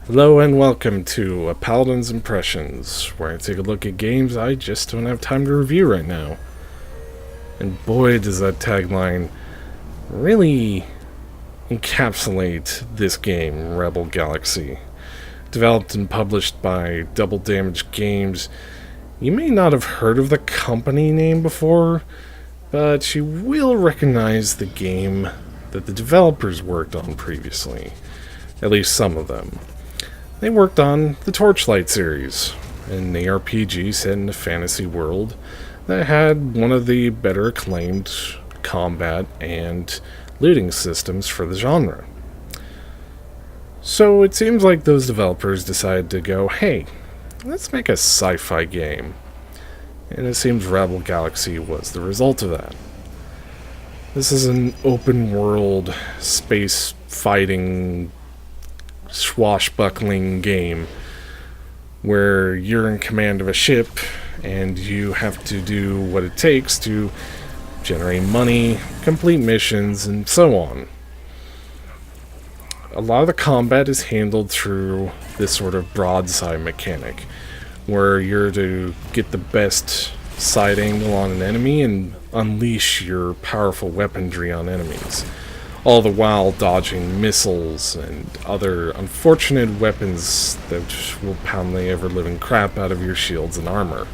Hello and welcome to Paladin's Impressions, where I take a look at games I just don't have time to review right now. And boy, does that tagline really encapsulate this game, Rebel Galaxy. Developed and published by Double Damage Games. You may not have heard of the company name before, but you will recognize the game that the developers worked on previously. At least some of them. They worked on the Torchlight series, an ARPG set in a fantasy world that had one of the better acclaimed combat and looting systems for the genre. So it seems like those developers decided to go, hey, let's make a sci-fi game. And it seems Rebel Galaxy was the result of that. This is an open world space fighting swashbuckling game where you're in command of a ship and you have to do what it takes to generate money, complete missions, and so on. A lot of the combat is handled through this sort of broadside mechanic where you're to get the best side angle on an enemy and unleash your powerful weaponry on enemies, all the while dodging missiles and other unfortunate weapons that will pound the ever-living crap out of your shields and armor.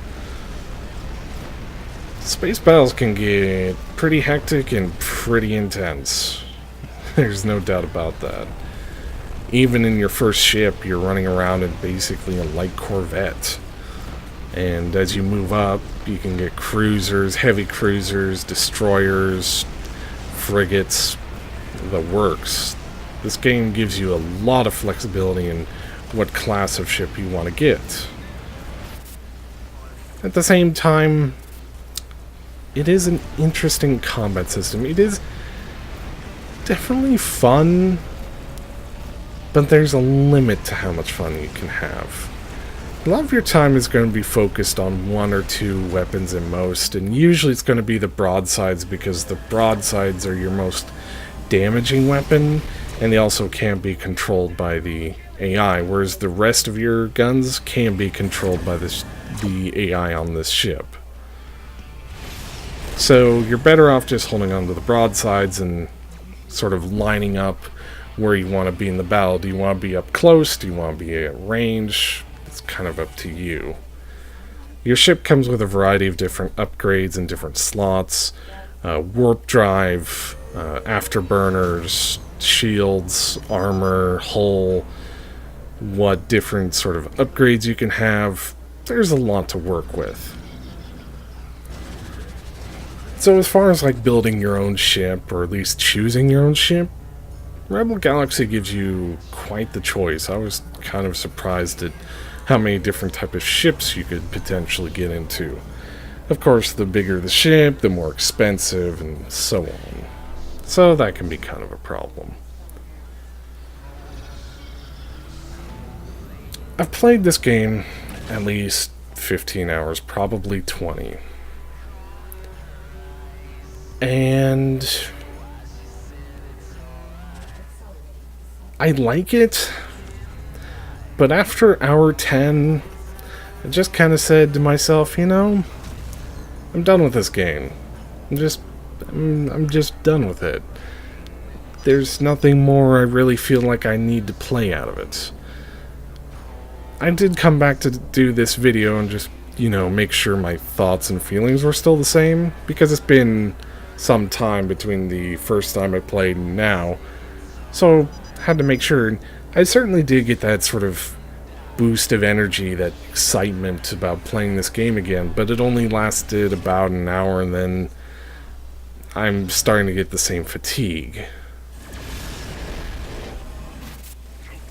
Space battles can get pretty hectic and pretty intense. There's no doubt about that. Even in your first ship, you're running around in basically a light corvette. And as you move up, you can get cruisers, heavy cruisers, destroyers, frigates, the works. This game gives you a lot of flexibility in what class of ship you want to get. At the same time, it is an interesting combat system. It is definitely fun, but there's a limit to how much fun you can have. A lot of your time is going to be focused on one or two weapons at most, and usually it's going to be the broadsides because the broadsides are your most damaging weapon, and they also can't be controlled by the AI, whereas the rest of your guns can be controlled by the AI on this ship. So you're better off just holding on to the broadsides and sort of lining up where you want to be in the battle. Do you want to be up close? Do you want to be at range? It's kind of up to you. Your ship comes with a variety of different upgrades and different slots. Warp drive, afterburners, shields, armor, hull, what different sort of upgrades you can have. There's a lot to work with. So as far as like building your own ship, or at least choosing your own ship, Rebel Galaxy gives you quite the choice. I was kind of surprised at how many different type of ships you could potentially get into. Of course, the bigger the ship, the more expensive, and so on. So that can be kind of a problem. I've played this game at least 15 hours, probably 20. And I like it, but after hour 10, I just kind of said to myself, you know, I'm done with this game. I'm just done with it. There's nothing more I really feel like I need to play out of it. I did come back to do this video and just, you know, make sure my thoughts and feelings were still the same, because it's been some time between the first time I played and now. So, had to make sure. I certainly did get that sort of boost of energy, that excitement about playing this game again, but it only lasted about an hour, and then I'm starting to get the same fatigue.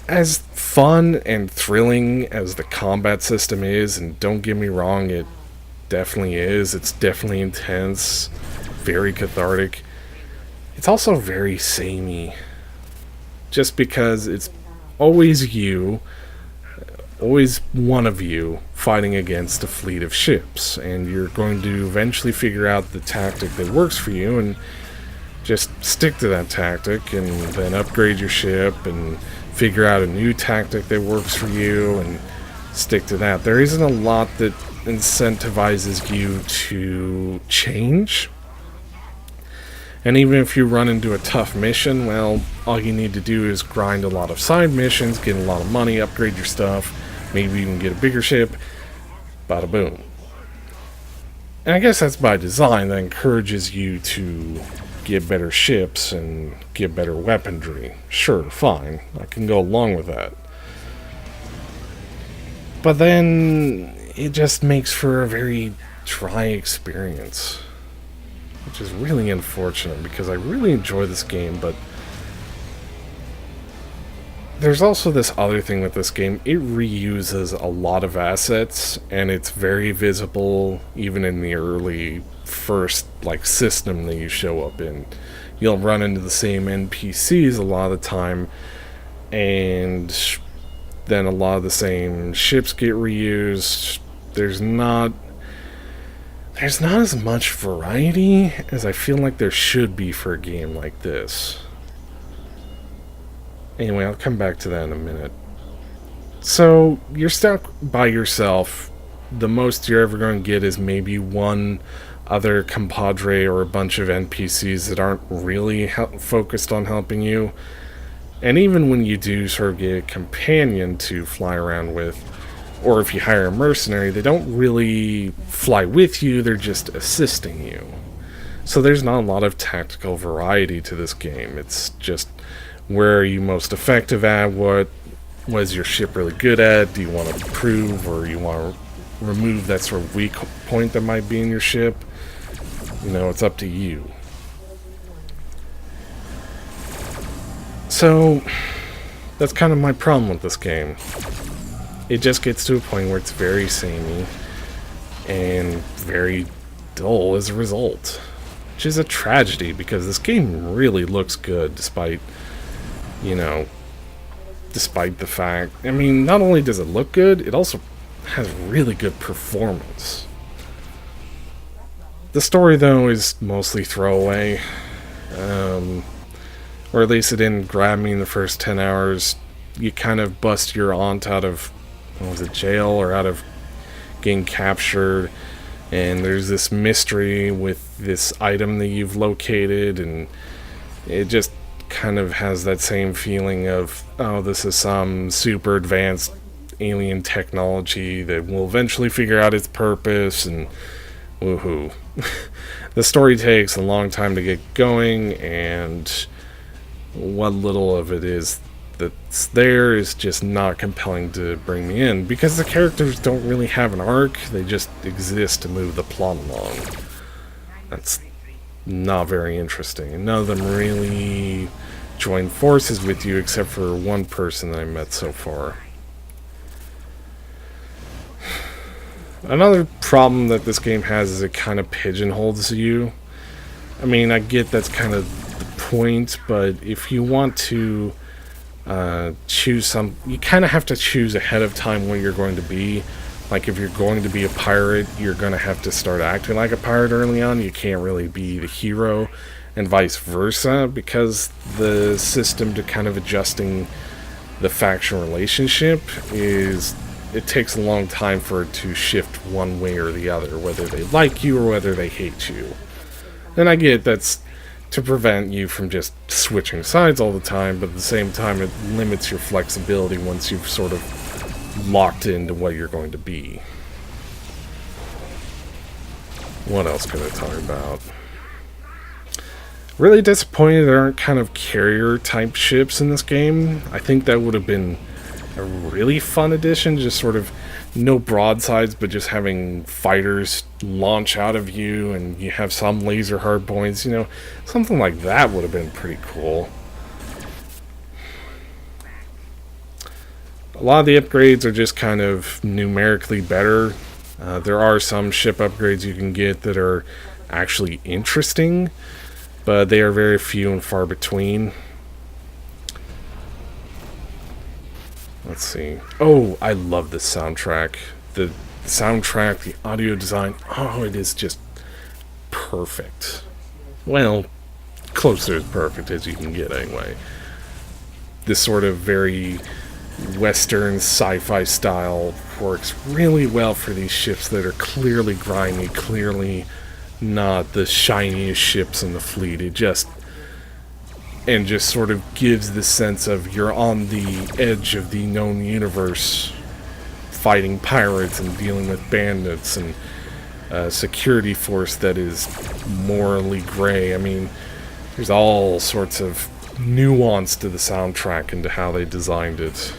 As fun and thrilling as the combat system is, and don't get me wrong, it definitely is, it's definitely intense, very cathartic, it's also very samey. Just because it's always you, always one of you, fighting against a fleet of ships, and you're going to eventually figure out the tactic that works for you and just stick to that tactic and then upgrade your ship and figure out a new tactic that works for you and stick to that. There isn't a lot that incentivizes you to change. And even if you run into a tough mission, well, all you need to do is grind a lot of side missions, get a lot of money, upgrade your stuff, maybe even get a bigger ship. Bada boom. And I guess that's by design. That encourages you to get better ships and get better weaponry. Sure, fine. I can go along with that. But then it just makes for a very dry experience, which is really unfortunate because I really enjoy this game, but there's also this other thing with this game. It reuses a lot of assets, and it's very visible even in the early first system that you show up in. You'll run into the same NPCs a lot of the time, and then a lot of the same ships get reused. There's not as much variety as I feel like there should be for a game like this. Anyway, I'll come back to that in a minute. So, you're stuck by yourself. The most you're ever going to get is maybe one other compadre or a bunch of NPCs that aren't really focused on helping you. And even when you do sort of get a companion to fly around with, or if you hire a mercenary, they don't really fly with you, they're just assisting you. So there's not a lot of tactical variety to this game. It's just, where are you most effective at? What is your ship really good at? Do you want to improve, or you want to remove that sort of weak point that might be in your ship? It's up to you. So, that's kind of my problem with this game. It just gets to a point where it's very samey and very dull as a result, which is a tragedy because this game really looks good despite the fact, not only does it look good, it also has really good performance. The story, though, is mostly throwaway, or at least it didn't grab me in the first 10 hours. You kind of bust your aunt out of jail or out of getting captured, and there's this mystery with this item that you've located, and it just kind of has that same feeling of, oh, this is some super advanced alien technology that will eventually figure out its purpose, and woohoo. The story takes a long time to get going, and what little of it is that's there is just not compelling to bring me in, because the characters don't really have an arc, they just exist to move the plot along. That's not very interesting, and none of them really join forces with you except for one person that I met so far. Another problem that this game has is it kind of pigeonholes you. I get that's kind of the point, but if you want to choose you kind of have to choose ahead of time what you're going to be. Like, if you're going to be a pirate, you're going to have to start acting like a pirate early on. You can't really be the hero, and vice versa, because the system to kind of adjusting the faction relationship it takes a long time for it to shift one way or the other, whether they like you or whether they hate you. And I get that's to prevent you from just switching sides all the time, but at the same time it limits your flexibility once you've sort of locked into what you're going to be. What else could I talk about? Really disappointed there aren't kind of carrier type ships in this game. I think that would have been a really fun addition, just sort of no broadsides, but just having fighters launch out of you, and you have some laser hard points, something like that would have been pretty cool. A lot of the upgrades are just kind of numerically better. There are some ship upgrades you can get that are actually interesting, but they are very few and far between. Let's see. Oh, I love this soundtrack. The soundtrack, the audio design, oh, it is just perfect. Well, close to as perfect as you can get anyway. this sort of very Western sci-fi style works really well for these ships that are clearly grimy, clearly not the shiniest ships in the fleet. It just sort of gives the sense of you're on the edge of the known universe, fighting pirates and dealing with bandits and a security force that is morally gray. I mean, there's all sorts of nuance to the soundtrack and to how they designed it.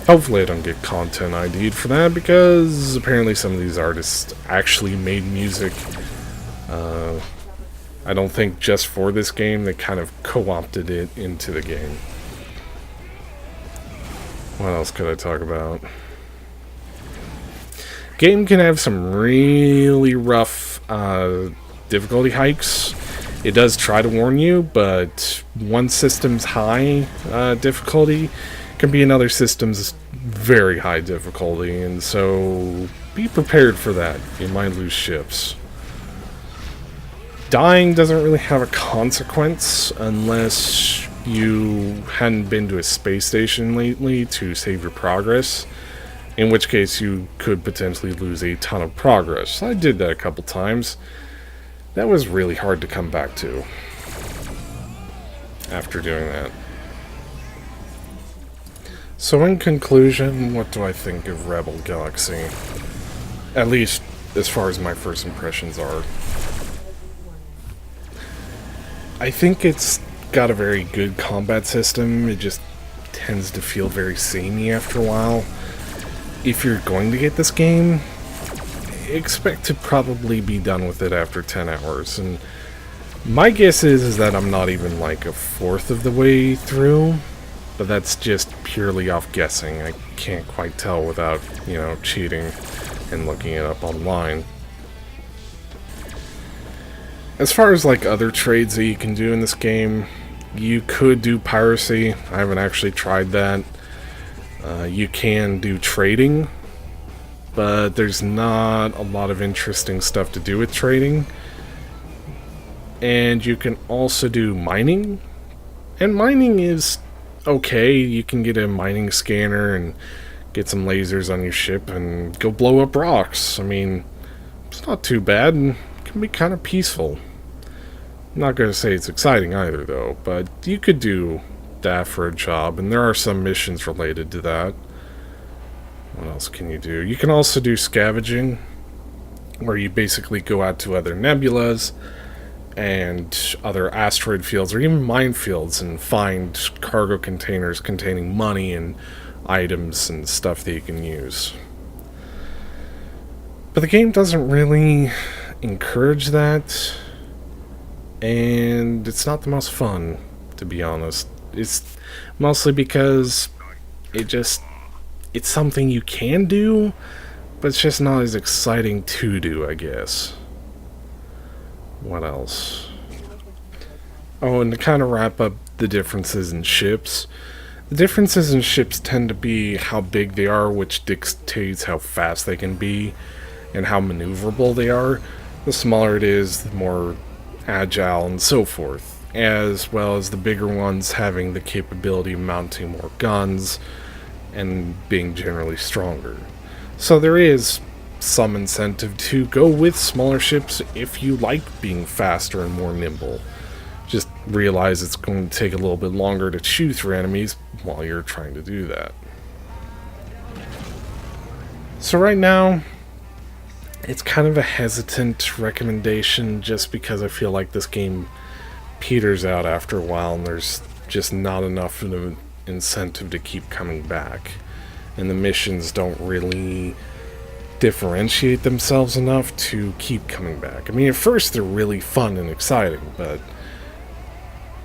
Hopefully I don't get content ID'd for that, because apparently some of these artists actually made music. I don't think just for this game, they kind of co-opted it into the game. What else could I talk about? Game can have some really rough difficulty hikes. It does try to warn you, but one system's high difficulty can be another system's very high difficulty, and so be prepared for that. You might lose ships. Dying doesn't really have a consequence unless you hadn't been to a space station lately to save your progress, in which case you could potentially lose a ton of progress. I did that a couple times. That was really hard to come back to after doing that. So in conclusion, what do I think of Rebel Galaxy? At least as far as my first impressions are. I think it's got a very good combat system. It just tends to feel very samey after a while. If you're going to get this game, expect to probably be done with it after 10 hours. And my guess is that I'm not even like a fourth of the way through, but that's just purely off guessing. I can't quite tell without, cheating and looking it up online. As far as like other trades that you can do in this game, you could do piracy. I haven't actually tried that. You can do trading, but there's not a lot of interesting stuff to do with trading. And you can also do mining, and mining is okay. You can get a mining scanner and get some lasers on your ship and go blow up rocks. I mean, it's not too bad, and it can be kind of peaceful. I'm not going to say it's exciting either, though, but you could do that for a job, and there are some missions related to that. What else can you do? You can also do scavenging, where you basically go out to other nebulas and other asteroid fields, or even minefields, and find cargo containers containing money and items and stuff that you can use. But the game doesn't really encourage that, and it's not the most fun, to be honest. It's mostly because it's something you can do, but it's just not as exciting to do, I guess. What else? Oh, and to kind of wrap up the differences in ships. The differences in ships tend to be how big they are, which dictates how fast they can be, and how maneuverable they are. The smaller it is, the more agile and so forth, as well as the bigger ones having the capability of mounting more guns and being generally stronger. So there is some incentive to go with smaller ships if you like being faster and more nimble. Just realize it's going to take a little bit longer to chew through enemies while you're trying to do that. So right now, it's kind of a hesitant recommendation just because I feel like this game peters out after a while and there's just not enough of an incentive to keep coming back. And the missions don't really differentiate themselves enough to keep coming back. I mean, at first they're really fun and exciting, but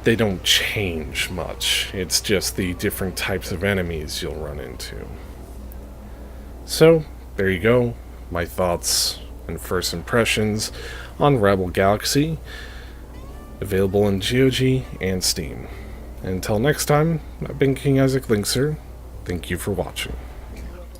they don't change much. It's just the different types of enemies you'll run into. So, there you go. My thoughts and first impressions on Rebel Galaxy, available in GOG and Steam. Until next time, I've been KingIsaacLinksr. Thank you for watching.